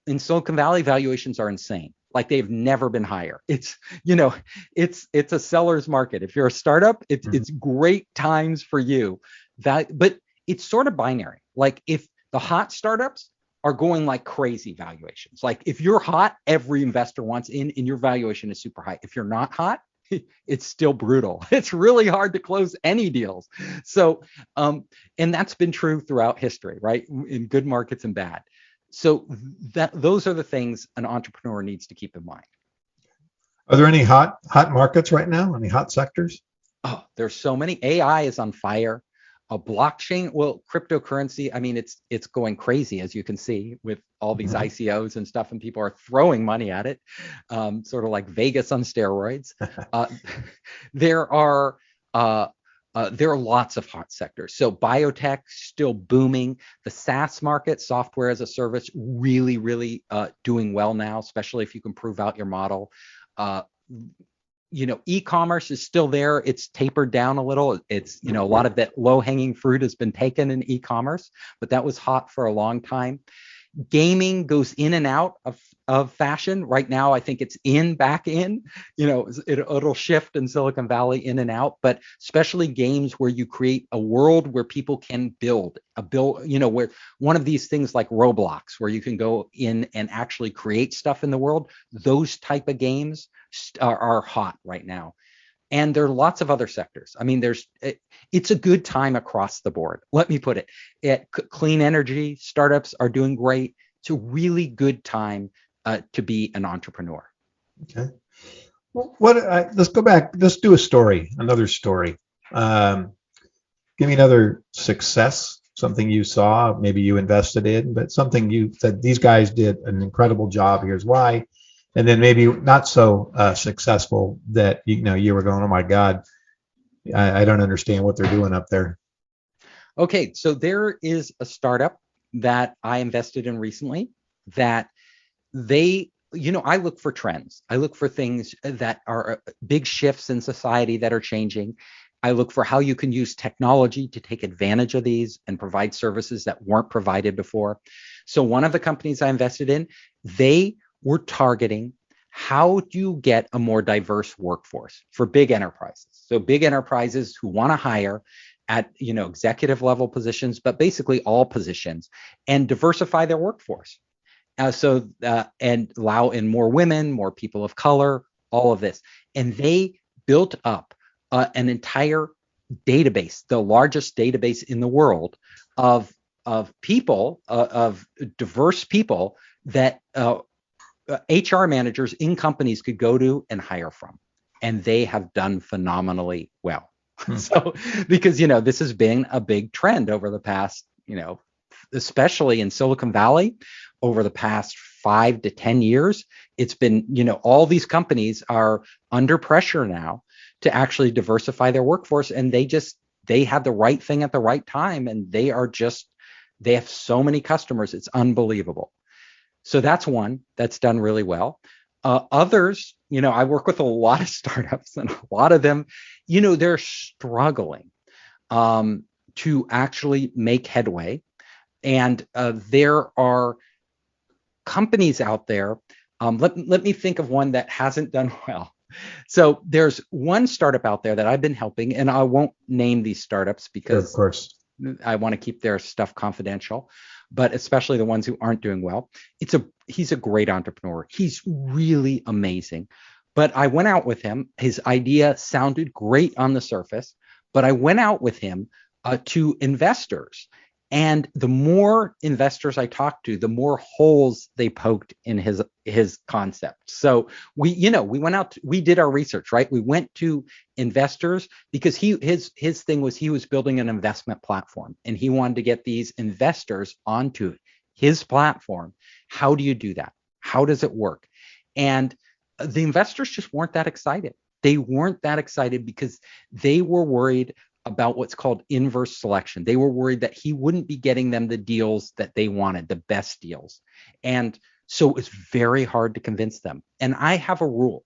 in Silicon Valley, valuations are insane. Like, they've never been higher. It's a seller's market. If you're a startup, it's great times for you. But it's sort of binary. Like, if the hot startups are going like crazy valuations, like if you're hot, every investor wants in, and your valuation is super high. If you're not hot, it's still brutal. It's really hard to close any deals. So, and that's been true throughout history, right? In good markets and bad. So those are the things an entrepreneur needs to keep in mind. Are there any hot markets right now? Any hot sectors? Oh, there's so many. AI is on fire. A blockchain, well, cryptocurrency, I mean, it's going crazy, as you can see, with all these ICOs and stuff, and people are throwing money at it, sort of like Vegas on steroids. There are lots of hot sectors. So biotech still booming. The SaaS market, software as a service, really, really doing well now, especially if you can prove out your model. E-commerce is still there. It's tapered down a little. It's, a lot of that low-hanging fruit has been taken in e-commerce, but that was hot for a long time. Gaming goes in and out of fashion. Right now, I think it's back in. It'll shift in Silicon Valley in and out, but especially games where you create a world where people can build, where one of these things like Roblox, where you can go in and actually create stuff in the world. Those type of games are hot right now. And there are lots of other sectors. I mean, it's a good time across the board. Let me put it. Clean energy startups are doing great. It's a really good time to be an entrepreneur. Okay. Well, let's go back. Let's do another story. Give me another success, something you saw, maybe you invested in, but something you said, these guys did an incredible job. Here's why. And then maybe not so successful that you were going, oh my God, I don't understand what they're doing up there. Okay, so there is a startup that I invested in recently that I look for trends. I look for things that are big shifts in society that are changing. I look for how you can use technology to take advantage of these and provide services that weren't provided before. So one of the companies I invested in, they were targeting how do you get a more diverse workforce for big enterprises. So big enterprises who want to hire at executive level positions, but basically all positions, and diversify their workforce. And allow in more women, more people of color, all of this. And they built up an entire database, the largest database in the world of people, of diverse people that HR managers in companies could go to and hire from. And they have done phenomenally well. So, because, this has been a big trend over the past, especially in Silicon Valley, over the past 5 to 10 years, it's been, all these companies are under pressure now to actually diversify their workforce. And they had the right thing at the right time. And they have so many customers. It's unbelievable. So that's one that's done really well. Others, I work with a lot of startups, and a lot of them, they're struggling to actually make headway. And there are companies out there. Let me think of one that hasn't done well. So there's one startup out there that I've been helping, and I won't name these startups because Of course. I want to keep their stuff confidential, but especially the ones who aren't doing well. He's a great entrepreneur. He's really amazing. But I went out with him. His idea sounded great on the surface, but I went out with him to investors. And the more investors I talked to, the more holes they poked in his concept. So we went out, we did our research, right? We went to investors because his thing was he was building an investment platform, and he wanted to get these investors onto his platform. How do you do that? How does it work? And the investors just weren't that excited. They weren't that excited because they were worried about what's called inverse selection. They were worried that he wouldn't be getting them the deals that they wanted, the best deals. And so it's very hard to convince them. And I have a rule,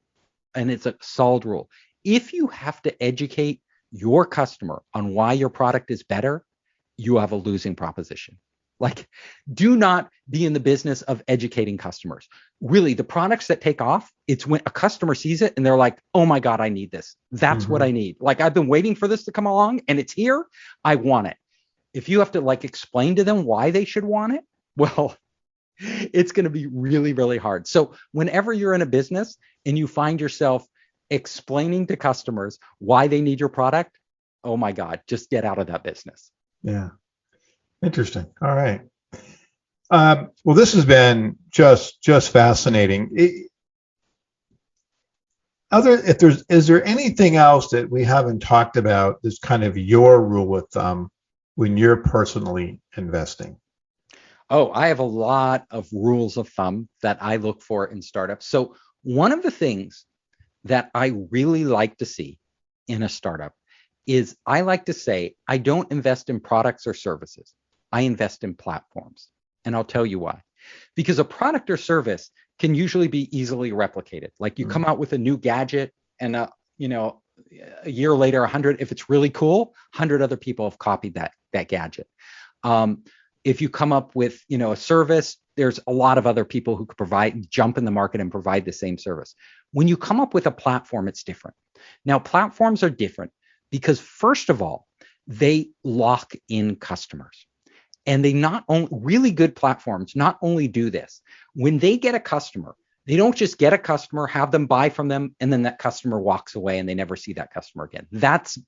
and it's a solid rule. If you have to educate your customer on why your product is better, you have a losing proposition. Like, do not be in the business of educating customers. Really, the products that take off, it's when a customer sees it and they're like, oh my God, I need this. That's what I need. Like, I've been waiting for this to come along and it's here. I want it. If you have to explain to them why they should want it, well, it's going to be really, really hard. So whenever you're in a business and you find yourself explaining to customers why they need your product, oh my God, just get out of that business. Yeah. Interesting. All right. Well, this has been just fascinating. Is there anything else that we haven't talked about that's kind of your rule of thumb when you're personally investing? Oh, I have a lot of rules of thumb that I look for in startups. So one of the things that I really like to see in a startup is I like to say, I don't invest in products or services. I invest in platforms. And I'll tell you why. Because a product or service can usually be easily replicated. Like you come out with a new gadget and, a year later, 100, if it's really cool, 100 other people have copied that gadget. If you come up with, a service, there's a lot of other people who could jump in the market and provide the same service. When you come up with a platform, it's different. Now, platforms are different because first of all, they lock in customers. And they not only really good platforms not only do this, when they get a customer, they don't just get a customer, have them buy from them, and then that customer walks away and they never see that customer again. That's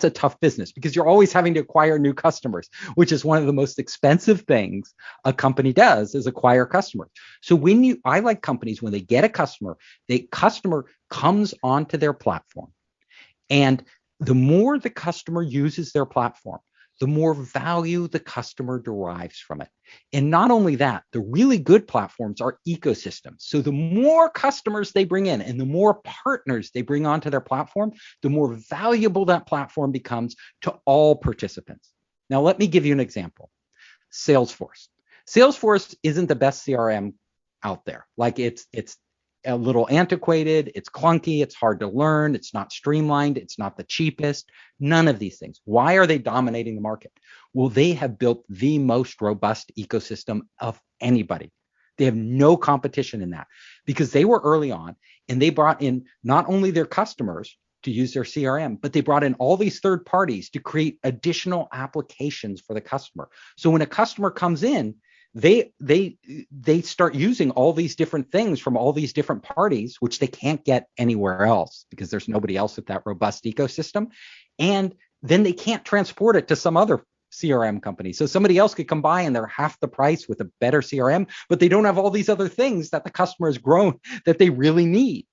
a tough business because you're always having to acquire new customers, which is one of the most expensive things a company does is acquire customers. So I like companies when they get a customer, the customer comes onto their platform. And the more the customer uses their platform, the more value the customer derives from it. And not only that, the really good platforms are ecosystems. So the more customers they bring in and the more partners they bring onto their platform, the more valuable that platform becomes to all participants. Now, let me give you an example. Salesforce. Salesforce isn't the best CRM out there. Like it's a little antiquated, it's clunky, it's hard to learn, it's not streamlined, it's not the cheapest, none of these things. Why are they dominating the market? Well, they have built the most robust ecosystem of anybody. They have no competition in that because they were early on and they brought in not only their customers to use their CRM, but they brought in all these third parties to create additional applications for the customer. So when a customer comes in, they start using all these different things from all these different parties, which they can't get anywhere else because there's nobody else with that robust ecosystem. And then they can't transport it to some other CRM company. So somebody else could come by and they're half the price with a better CRM, but they don't have all these other things that the customer has grown that they really need.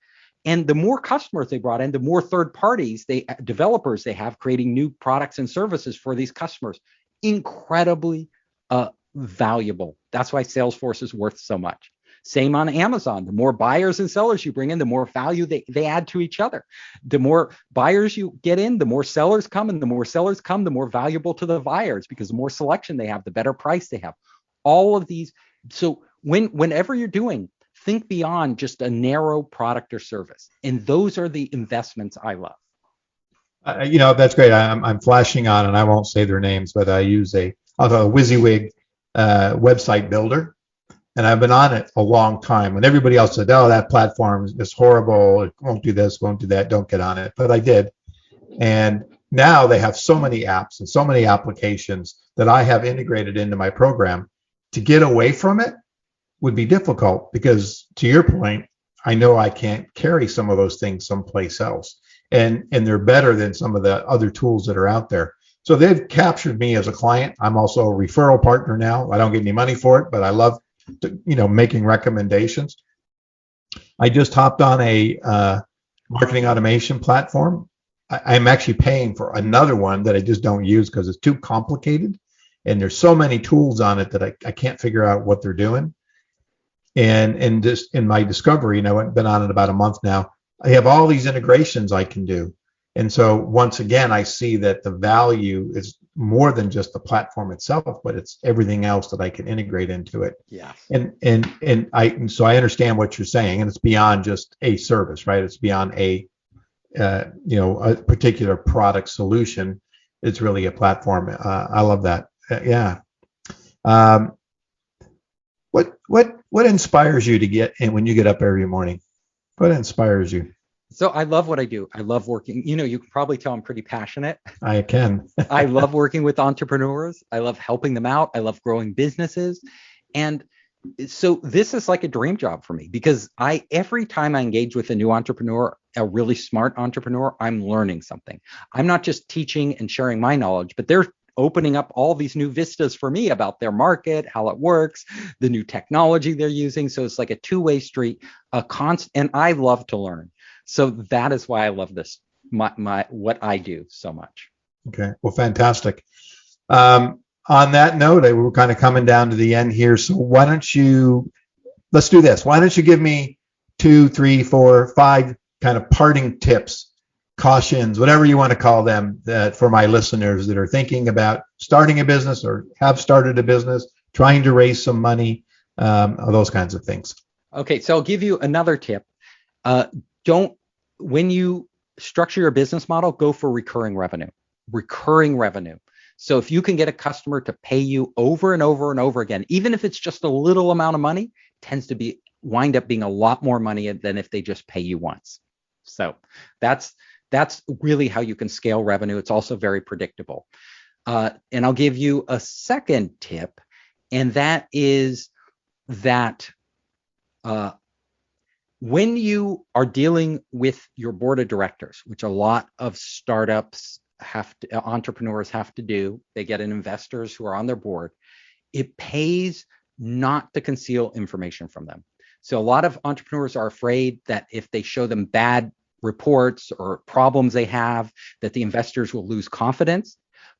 And the more customers they brought in, the more third parties, developers they have creating new products and services for these customers. Incredibly valuable. That's why Salesforce is worth so much. Same on Amazon. The more buyers and sellers you bring in, the more value they add to each other. The more buyers you get in, the more sellers come, and the more sellers come, the more valuable to the buyers, because the more selection they have, the better price they have. All of these. So whenever you're doing, think beyond just a narrow product or service. And those are the investments I love. That's great. I'm flashing on, and I won't say their names, but I use a WYSIWYG website builder, and I've been on it a long time. When everybody else said, "Oh, that platform is horrible. It won't do this, won't do that. Don't get on it," but I did, and now they have so many apps and so many applications that I have integrated into my program. To get away from it would be difficult because, to your point, I know I can't carry some of those things someplace else. And they're better than some of the other tools that are out there. So they've captured me as a client. I'm also a referral partner now. I don't get any money for it, but I love making recommendations. I just hopped on a marketing automation platform. I'm actually paying for another one that I just don't use because it's too complicated. And there's so many tools on it that I can't figure out what they're doing. And just in my discovery, I've been on it about a month now, I have all these integrations I can do. And so once again, I see that the value is more than just the platform itself, but it's everything else that I can integrate into it. Yeah. And so I understand what you're saying, and it's beyond just a service, right? It's beyond a particular product solution. It's really a platform. I love that. Yeah. What inspires you to get in when you get up every morning? What inspires you? So I love what I do. I love working. You can probably tell I'm pretty passionate. I can. I love working with entrepreneurs. I love helping them out. I love growing businesses. And so this is like a dream job for me, because every time I engage with a new entrepreneur, a really smart entrepreneur, I'm learning something. I'm not just teaching and sharing my knowledge, but they're opening up all these new vistas for me about their market, how it works, the new technology they're using. So it's like a two-way street, and I love to learn. So that is why I love this, what I do so much. Okay, well, fantastic. On that note, we're kind of coming down to the end here. So let's do this. Why don't you give me 2, 3, 4, 5 kind of parting tips, cautions, whatever you want to call them, that for my listeners that are thinking about starting a business or have started a business, trying to raise some money, those kinds of things. Okay, so I'll give you another tip. When you structure your business model, go for recurring revenue. So if you can get a customer to pay you over and over and over again, even if it's just a little amount of money, tends to wind up being a lot more money than if they just pay you once. So that's really how you can scale revenue. It's also very predictable. And I'll give you a second tip, and that is that when you are dealing with your board of directors, which a lot of startups entrepreneurs have to do, they get investors who are on their board, it pays not to conceal information from them. So a lot of entrepreneurs are afraid that if they show them bad reports or problems they have, that the investors will lose confidence.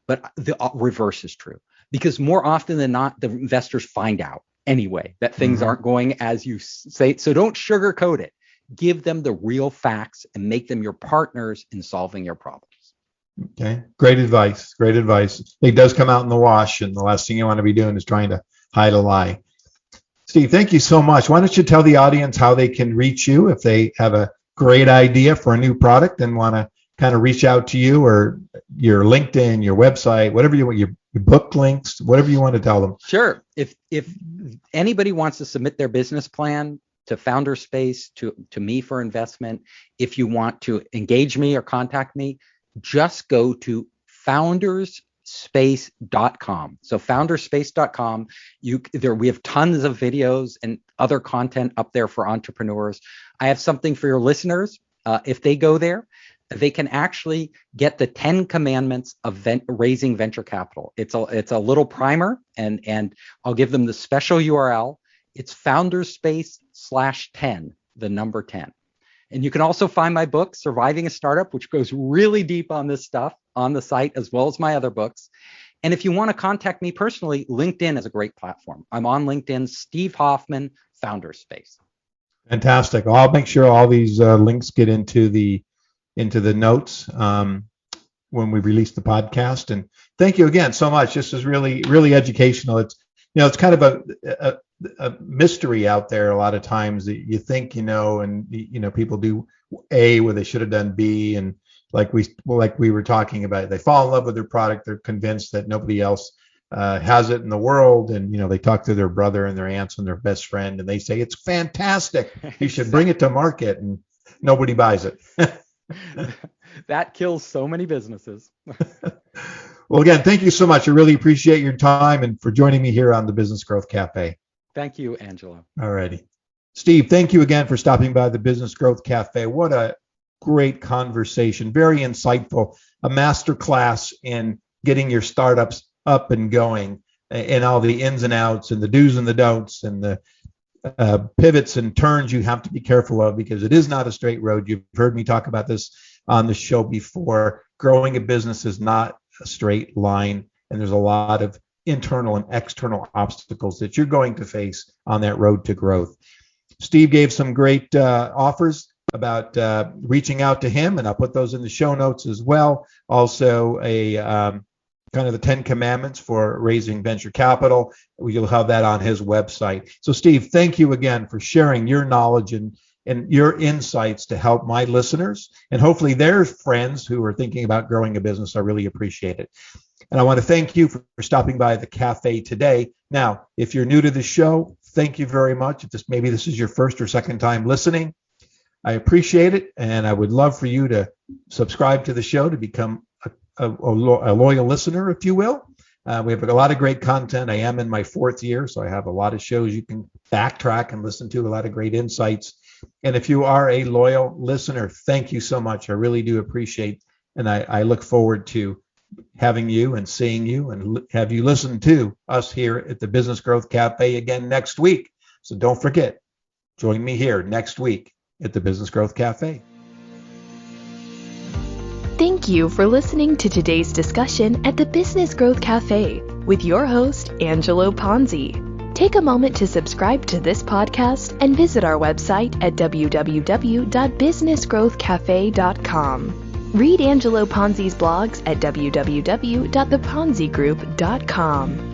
But the reverse is true, because more often than not, the investors find out anyway that things aren't going as you say. So don't sugarcoat it. Give them the real facts and make them your partners in solving your problems. Okay, great advice. It does come out in the wash, and the last thing you want to be doing is trying to hide a lie. Steve, thank you so much. Why don't you tell the audience how they can reach you if they have a great idea for a new product and want to kind of reach out to you, or your LinkedIn, your website, whatever you want, your book links, whatever you want to tell them. Sure. If anybody wants to submit their business plan to Founderspace, to me for investment, if you want to engage me or contact me, just go to founderspace.com. So founderspace.com, we have tons of videos and other content up there for entrepreneurs. I have something for your listeners. If they go there, they can actually get the 10 commandments of raising venture capital. It's a little primer, and I'll give them the special URL. It's founderspace/10, the number 10. And you can also find my book, Surviving a Startup, which goes really deep on this stuff on the site, as well as my other books. And if you want to contact me personally, LinkedIn is a great platform. I'm on LinkedIn, Steve Hoffman, founder space. Fantastic. I'll make sure all these links get into the notes when we release the podcast. And thank you again so much. This is really educational. It's kind of a mystery out there a lot of times that you think and people do A where they should have done B, and like we were talking about, they fall in love with their product. They're convinced that nobody else has it in the world, and they talk to their brother and their aunts and their best friend, and they say it's fantastic. You should bring it to market, and nobody buys it. That kills so many businesses. Well, again, thank you so much. I really appreciate your time and for joining me here on the Business Growth Cafe. Thank you, Angelo. All righty. Steve, thank you again for stopping by the Business Growth Cafe. What a great conversation. Very insightful. A masterclass in getting your startups up and going, and all the ins and outs and the do's and the don'ts and the pivots and turns you have to be careful of, because it is not a straight road. You've heard me talk about this on the show before. Growing a business is not a straight line, and there's a lot of internal and external obstacles that you're going to face on that road to growth. Steve gave some great offers about reaching out to him, and I'll put those in the show notes as well. Also, a kind of the 10 commandments for raising venture capital. You'll have that on his website. So, Steve, thank you again for sharing your knowledge and your insights to help my listeners and hopefully their friends who are thinking about growing a business. I really appreciate it. And I want to thank you for stopping by the cafe today. Now, if you're new to the show, thank you very much. If maybe this is your first or second time listening, I appreciate it. And I would love for you to subscribe to the show to become a loyal listener, if you will. We have a lot of great content. I am in my 4th year, so I have a lot of shows you can backtrack and listen to, a lot of great insights. And if you are a loyal listener, thank you so much. I really do appreciate, and I look forward to having you and seeing you and have you listen to us here at the Business Growth Cafe again next week. So don't forget, join me here next week at the Business Growth Cafe. Thank you for listening to today's discussion at the Business Growth Cafe with your host, Angelo Ponzi. Take a moment to subscribe to this podcast and visit our website at www.businessgrowthcafe.com. Read Angelo Ponzi's blogs at www.theponzigroup.com.